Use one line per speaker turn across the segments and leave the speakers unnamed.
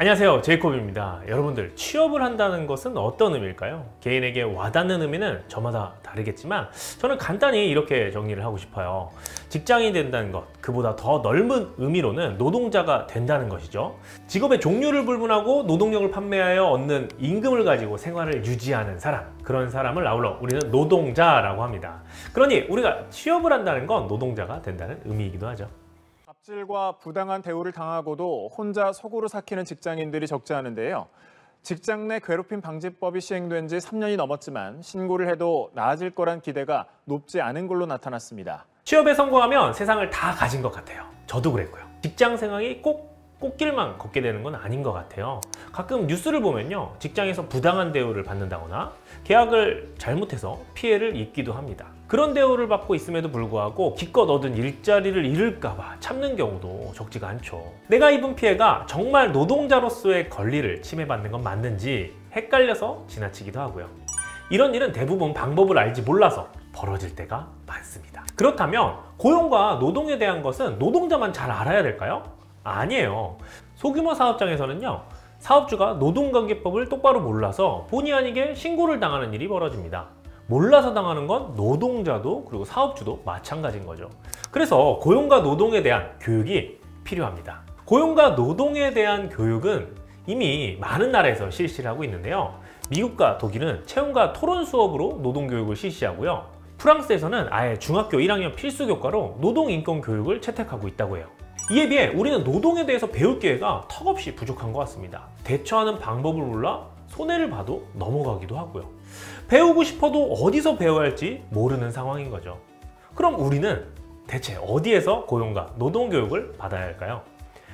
안녕하세요, 제이콥입니다. 여러분들, 취업을 한다는 것은 어떤 의미일까요? 개인에게 와닿는 의미는 저마다 다르겠지만 저는 간단히 이렇게 정리를 하고 싶어요. 직장인이 된다는 것, 그보다 더 넓은 의미로는 노동자가 된다는 것이죠. 직업의 종류를 불문하고 노동력을 판매하여 얻는 임금을 가지고 생활을 유지하는 사람, 그런 사람을 아울러 우리는 노동자라고 합니다. 그러니 우리가 취업을 한다는 건 노동자가 된다는 의미이기도 하죠.
갑질과 부당한 대우를 당하고도 혼자 속으로 삭히는 직장인들이 적지 않은데요. 직장 내 괴롭힘 방지법이 시행된 지 3년이 넘었지만 신고를 해도 나아질 거란 기대가 높지 않은 걸로 나타났습니다.
취업에 성공하면 세상을 다 가진 것 같아요. 저도 그랬고요. 직장 생활이 꼭 꽃길만 걷게 되는 건 아닌 것 같아요. 가끔 뉴스를 보면요, 직장에서 부당한 대우를 받는다거나 계약을 잘못해서 피해를 입기도 합니다. 그런 대우를 받고 있음에도 불구하고 기껏 얻은 일자리를 잃을까 봐 참는 경우도 적지가 않죠. 내가 입은 피해가 정말 노동자로서의 권리를 침해받는 건 맞는지 헷갈려서 지나치기도 하고요. 이런 일은 대부분 방법을 알지 몰라서 벌어질 때가 많습니다. 그렇다면 고용과 노동에 대한 것은 노동자만 잘 알아야 될까요? 아니에요. 소규모 사업장에서는요, 사업주가 노동관계법을 똑바로 몰라서 본의 아니게 신고를 당하는 일이 벌어집니다. 몰라서 당하는 건 노동자도 그리고 사업주도 마찬가지인 거죠. 그래서 고용과 노동에 대한 교육이 필요합니다. 고용과 노동에 대한 교육은 이미 많은 나라에서 실시를 하고 있는데요. 미국과 독일은 체험과 토론 수업으로 노동교육을 실시하고요. 프랑스에서는 아예 중학교 1학년 필수 교과로 노동인권 교육을 채택하고 있다고 해요. 이에 비해 우리는 노동에 대해서 배울 기회가 턱없이 부족한 것 같습니다. 대처하는 방법을 몰라 손해를 봐도 넘어가기도 하고요. 배우고 싶어도 어디서 배워야 할지 모르는 상황인 거죠. 그럼 우리는 대체 어디에서 고용과 노동교육을 받아야 할까요?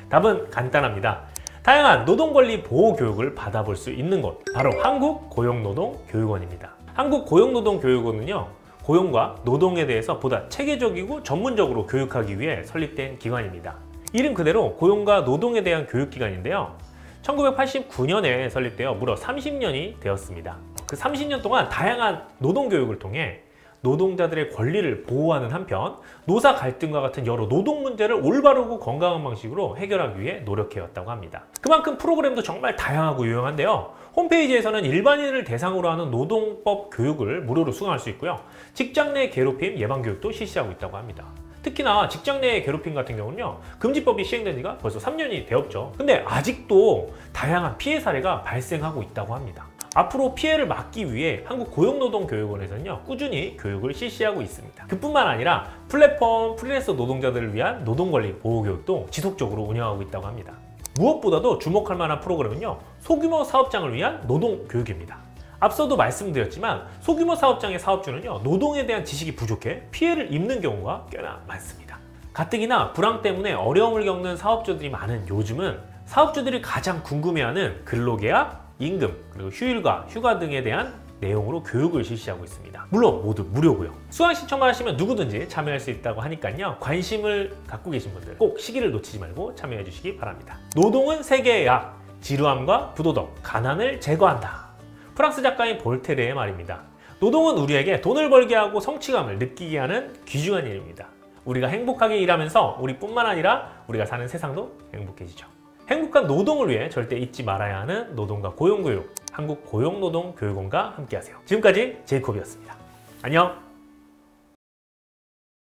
답은 간단합니다. 다양한 노동권리 보호 교육을 받아볼 수 있는 곳, 바로 한국고용노동교육원입니다. 한국고용노동교육원은요, 고용과 노동에 대해서 보다 체계적이고 전문적으로 교육하기 위해 설립된 기관입니다. 이름 그대로 고용과 노동에 대한 교육기관인데요. 1989년에 설립되어 무려 30년이 되었습니다. 그 30년 동안 다양한 노동교육을 통해 노동자들의 권리를 보호하는 한편 노사 갈등과 같은 여러 노동 문제를 올바르고 건강한 방식으로 해결하기 위해 노력해왔다고 합니다. 그만큼 프로그램도 정말 다양하고 유용한데요. 홈페이지에서는 일반인을 대상으로 하는 노동법 교육을 무료로 수강할 수 있고요. 직장 내 괴롭힘 예방 교육도 실시하고 있다고 합니다. 특히나 직장 내 괴롭힘 같은 경우는요, 금지법이 시행된 지가 벌써 3년이 되었죠. 근데 아직도 다양한 피해 사례가 발생하고 있다고 합니다. 앞으로 피해를 막기 위해 한국고용노동교육원에서는요, 꾸준히 교육을 실시하고 있습니다. 그뿐만 아니라 플랫폼 프리랜서 노동자들을 위한 노동권리 보호교육도 지속적으로 운영하고 있다고 합니다. 무엇보다도 주목할 만한 프로그램은요, 소규모 사업장을 위한 노동교육입니다. 앞서도 말씀드렸지만 소규모 사업장의 사업주는요, 노동에 대한 지식이 부족해 피해를 입는 경우가 꽤나 많습니다. 가뜩이나 불황 때문에 어려움을 겪는 사업주들이 많은 요즘은 사업주들이 가장 궁금해하는 근로계약, 임금, 그리고 휴일과 휴가 등에 대한 내용으로 교육을 실시하고 있습니다. 물론 모두 무료고요. 수강 신청만 하시면 누구든지 참여할 수 있다고 하니까요, 관심을 갖고 계신 분들 꼭 시기를 놓치지 말고 참여해 주시기 바랍니다. 노동은 세계의 약, 지루함과 부도덕, 가난을 제거한다. 프랑스 작가인 볼테르의 말입니다. 노동은 우리에게 돈을 벌게 하고 성취감을 느끼게 하는 귀중한 일입니다. 우리가 행복하게 일하면서 우리뿐만 아니라 우리가 사는 세상도 행복해지죠. 행복한 노동을 위해 절대 잊지 말아야 하는 노동과 고용교육, 한국고용노동교육원과 함께하세요. 지금까지 제이콥이었습니다. 안녕!